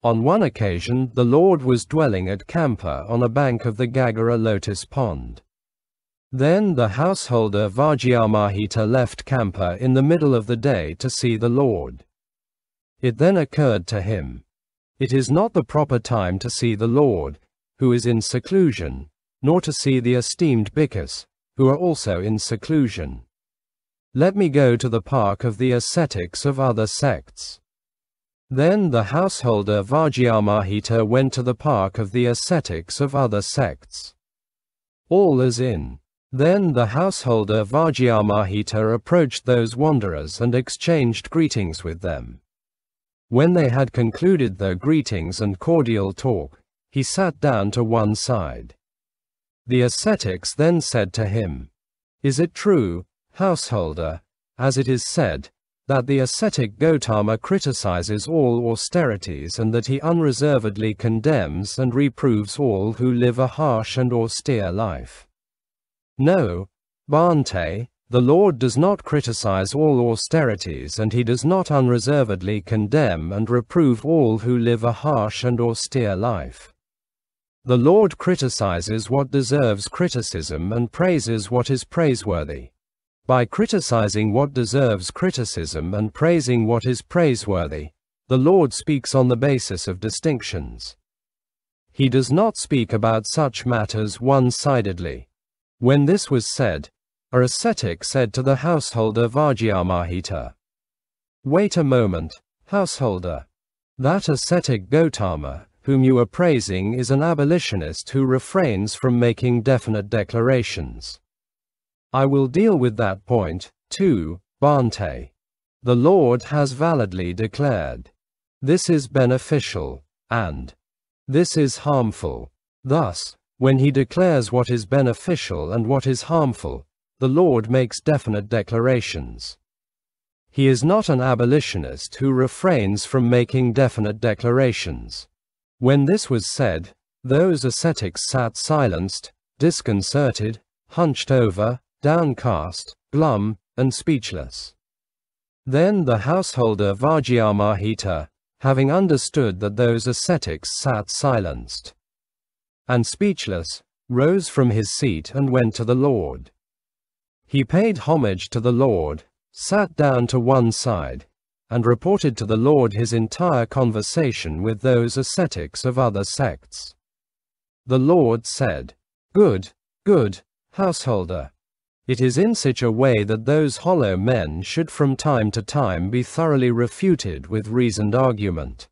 On one occasion, the Lord was dwelling at Kampa on a bank of the Gagara lotus pond. Then the householder Vajrayamahita left Kampa in the middle of the day to see the Lord. It then occurred to him, "It is not the proper time to see the Lord, who is in seclusion, nor to see the esteemed bhikkhus, who are also in seclusion. Let me go to the park of the ascetics of other sects." Then the householder Vajrayamahita went to the park of the ascetics of other sects. All is in. Then the householder Vajrayamahita approached those wanderers and exchanged greetings with them. When they had concluded their greetings and cordial talk, he sat down to one side. The ascetics then said to him, "Is it true, householder, as it is said, that the ascetic Gautama criticizes all austerities and that he unreservedly condemns and reproves all who live a harsh and austere life?" "No, Bhante, the Lord does not criticize all austerities and he does not unreservedly condemn and reprove all who live a harsh and austere life. The Lord criticizes what deserves criticism and praises what is praiseworthy. By criticizing what deserves criticism and praising what is praiseworthy, the Lord speaks on the basis of distinctions. He does not speak about such matters one-sidedly." When this was said, an ascetic said to the householder Vajrayamahita, "Wait a moment, householder. That ascetic Gautama, whom you are praising, is an abolitionist who refrains from making definite declarations. I will deal with that point, too, Bhante. The Lord has validly declared, this is beneficial, and this is harmful. Thus, when he declares what is beneficial and what is harmful, the Lord makes definite declarations. He is not an abolitionist who refrains from making definite declarations." When this was said, those ascetics sat silenced, disconcerted, hunched over, downcast, glum, and speechless. Then the householder Vajrayamahita, having understood that those ascetics sat silenced and speechless, rose from his seat and went to the Lord. He paid homage to the Lord, sat down to one side, and reported to the Lord his entire conversation with those ascetics of other sects. The Lord said, "Good, good, householder. It is in such a way that those hollow men should from time to time be thoroughly refuted with reasoned argument.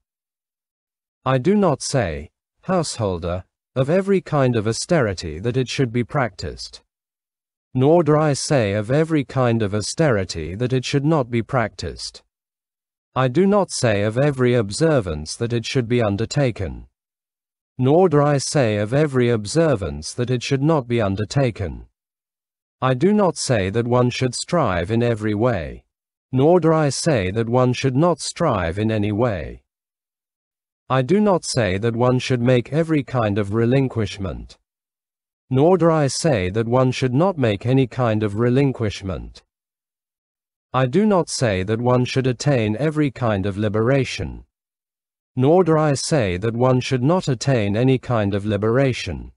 I do not say, householder, of every kind of austerity that it should be practiced. Nor do I say of every kind of austerity that it should not be practiced. I do not say of every observance that it should be undertaken. Nor do I say of every observance that it should not be undertaken. I do not say that one should strive in every way. Nor do I say that one should not strive in any way. I do not say that one should make every kind of relinquishment. Nor do I say that one should not make any kind of relinquishment. I do not say that one should attain every kind of liberation. Nor do I say that one should not attain any kind of liberation.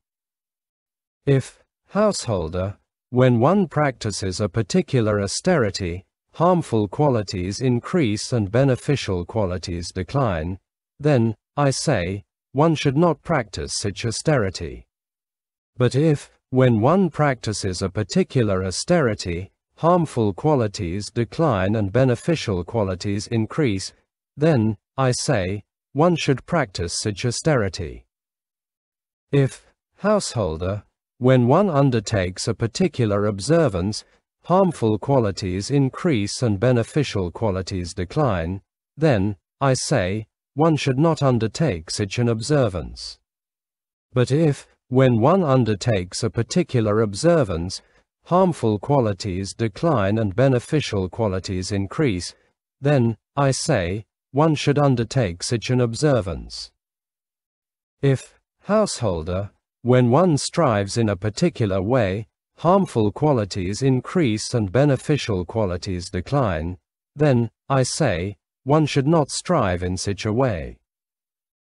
If, householder, when one practices a particular austerity, harmful qualities increase and beneficial qualities decline, then, I say, one should not practice such austerity. But if, when one practices a particular austerity, harmful qualities decline and beneficial qualities increase, then, I say, one should practice such austerity. If, householder, when one undertakes a particular observance, harmful qualities increase and beneficial qualities decline, then, I say, one should not undertake such an observance. But if, when one undertakes a particular observance, harmful qualities decline and beneficial qualities increase, then, I say, one should undertake such an observance. If, householder, when one strives in a particular way, harmful qualities increase and beneficial qualities decline, then, I say, one should not strive in such a way.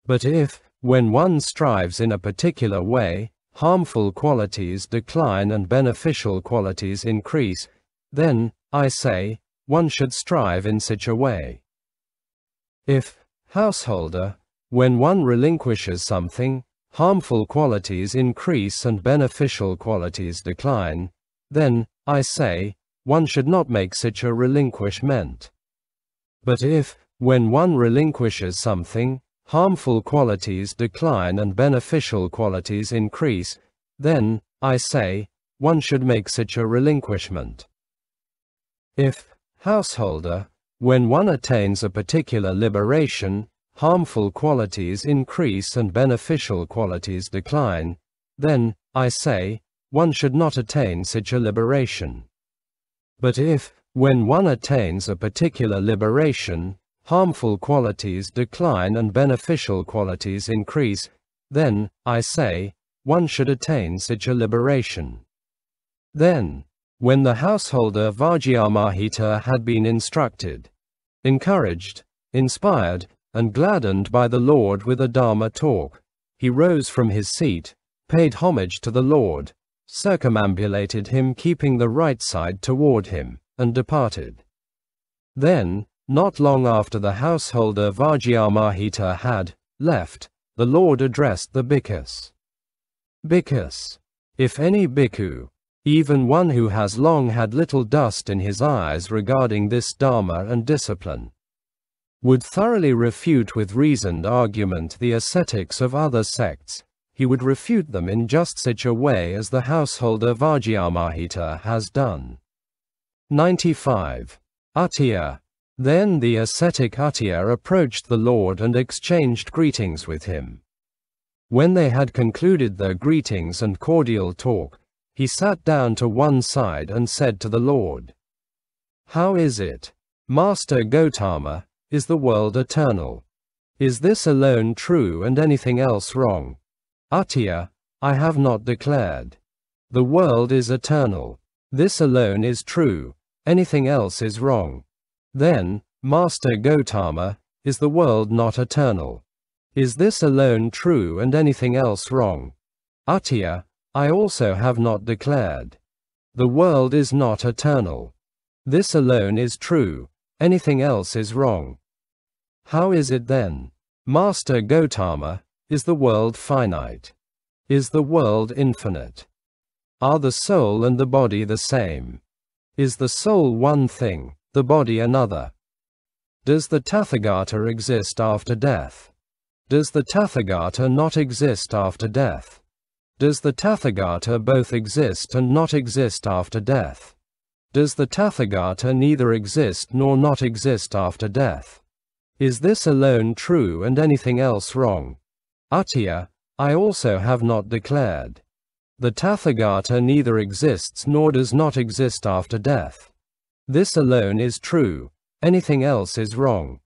But if, when one strives in a particular way, harmful qualities decline and beneficial qualities increase, then, I say, one should strive in such a way. If, householder, when one relinquishes something, harmful qualities increase and beneficial qualities decline, then, I say, one should not make such a relinquishment. But if, when one relinquishes something, harmful qualities decline and beneficial qualities increase, then, I say, one should make such a relinquishment. If, householder, when one attains a particular liberation, harmful qualities increase and beneficial qualities decline, then, I say, one should not attain such a liberation. But if, when one attains a particular liberation, harmful qualities decline and beneficial qualities increase, then, I say, one should attain such a liberation. Then, when the householder Vajrayamahita had been instructed, encouraged, inspired, and gladdened by the Lord with a Dharma talk, he rose from his seat, paid homage to the Lord, circumambulated him keeping the right side toward him, and departed. Then, not long after the householder Vajrayamahita had left, the Lord addressed the bhikkhus. Bhikkhus, if any bhikkhu, even one who has long had little dust in his eyes regarding this Dharma and discipline, would thoroughly refute with reasoned argument the ascetics of other sects, he would refute them in just such a way as the householder Vajrayamahita has done. 95. Uttiya. Then the ascetic Uttiya approached the Lord and exchanged greetings with him. When they had concluded their greetings and cordial talk, he sat down to one side and said to the Lord, "How is it, Master Gotama, is the world eternal? Is this alone true and anything else wrong?" Uttiya, I have not declared. The world is eternal. This alone is true, anything else is wrong. Then, Master Gotama, is the world not eternal? Is this alone true and anything else wrong? Uttiya, I also have not declared. The world is not eternal. This alone is true, anything else is wrong. How is it then, Master Gotama, is the world finite? Is the world infinite? Are the soul and the body the same? Is the soul one thing, the body another? Does the Tathagata exist after death? Does the Tathagata not exist after death? Does the Tathagata both exist and not exist after death? Does the Tathagata neither exist nor not exist after death? Is this alone true and anything else wrong? Uttiya, I also have not declared. The Tathagata neither exists nor does not exist after death. This alone is true, anything else is wrong.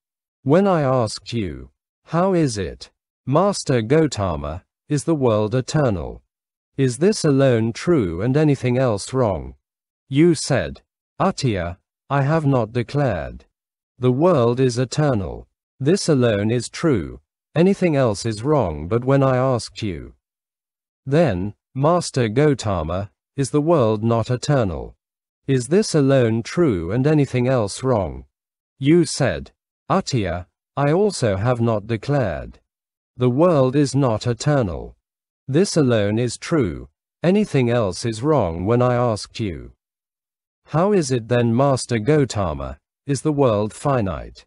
When I asked you, how is it, Master Gotama, is the world eternal? Is this alone true and anything else wrong? You said, Uttiya, I have not declared. The world is eternal. This alone is true, anything else is wrong. But when I asked you, then, Master Gotama, is the world not eternal? Is this alone true and anything else wrong? You said, Uttiya, I also have not declared. The world is not eternal. This alone is true, anything else is wrong. When I asked you, how is it then, Master Gotama, is the world finite?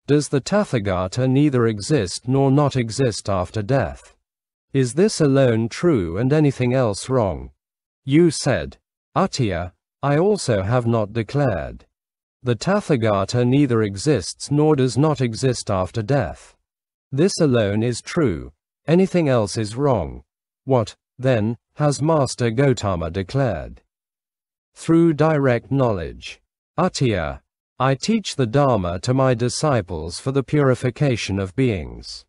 Does the Tathagata neither exist nor not exist after death? Is this alone true and anything else wrong? You said, Uttiya, I also have not declared. The Tathagata neither exists nor does not exist after death. This alone is true, anything else is wrong. What, then, has Master Gotama declared? Through direct knowledge. Uttiya, I teach the Dharma to my disciples for the purification of beings,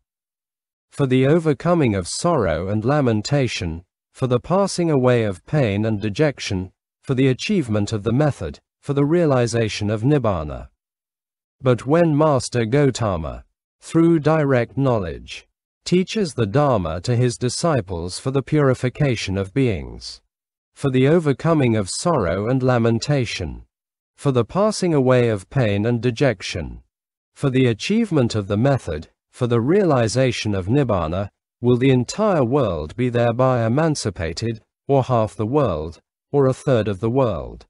for the overcoming of sorrow and lamentation, for the passing away of pain and dejection, for the achievement of the method, for the realization of Nibbana. But when Master Gotama, through direct knowledge, teaches the Dharma to his disciples for the purification of beings, for the overcoming of sorrow and lamentation, for the passing away of pain and dejection, for the achievement of the method, for the realization of Nibbana, will the entire world be thereby emancipated, or half the world, or a third of the world?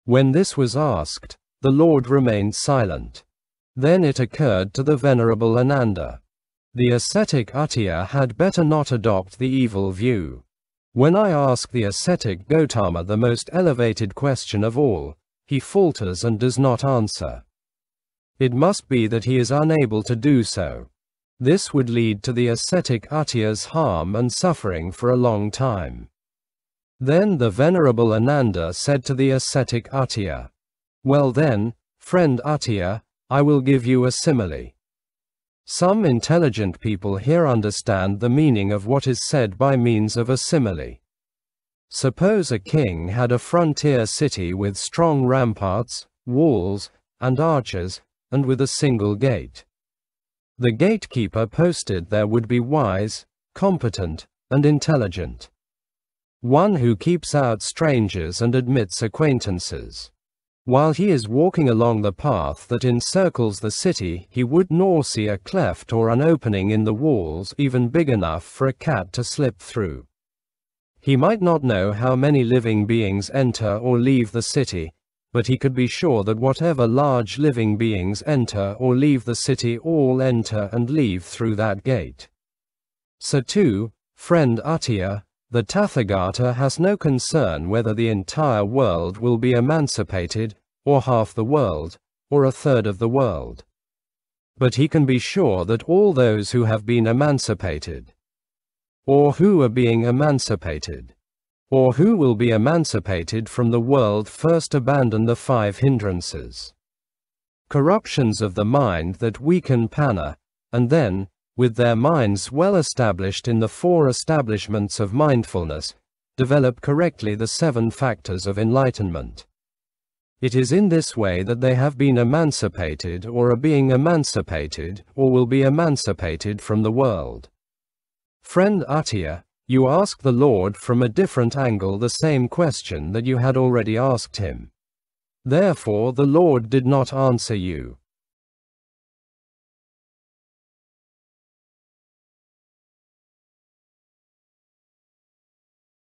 When this was asked, the Lord remained silent. Then it occurred to the Venerable Ananda. The ascetic Uttiya had better not adopt the evil view. When I ask the ascetic Gotama the most elevated question of all, he falters and does not answer. It must be that he is unable to do so. This would lead to the ascetic Uttiya's harm and suffering for a long time. Then the Venerable Ananda said to the ascetic Uttiya, "Well then, friend Uttiya, I will give you a simile." Some intelligent people here understand the meaning of what is said by means of a simile. Suppose a king had a frontier city with strong ramparts, walls, and arches, and with a single gate. The gatekeeper posted there would be wise, competent, and intelligent. One who keeps out strangers and admits acquaintances. While he is walking along the path that encircles the city, he would nor see a cleft or an opening in the walls even big enough for a cat to slip through. He might not know how many living beings enter or leave the city, but he could be sure that whatever large living beings enter or leave the city all enter and leave through that gate. So too, friend Uttiya, the Tathagata has no concern whether the entire world will be emancipated, or half the world, or a third of the world. But he can be sure that all those who have been emancipated, or who are being emancipated, or who will be emancipated from the world first abandon the 5 hindrances, corruptions of the mind that weaken panna, and then, with their minds well established in the 4 establishments of mindfulness, develop correctly the 7 factors of enlightenment. It is in this way that they have been emancipated or are being emancipated or will be emancipated from the world. Friend Uttiya, you ask the Lord from a different angle the same question that you had already asked him. Therefore the Lord did not answer you.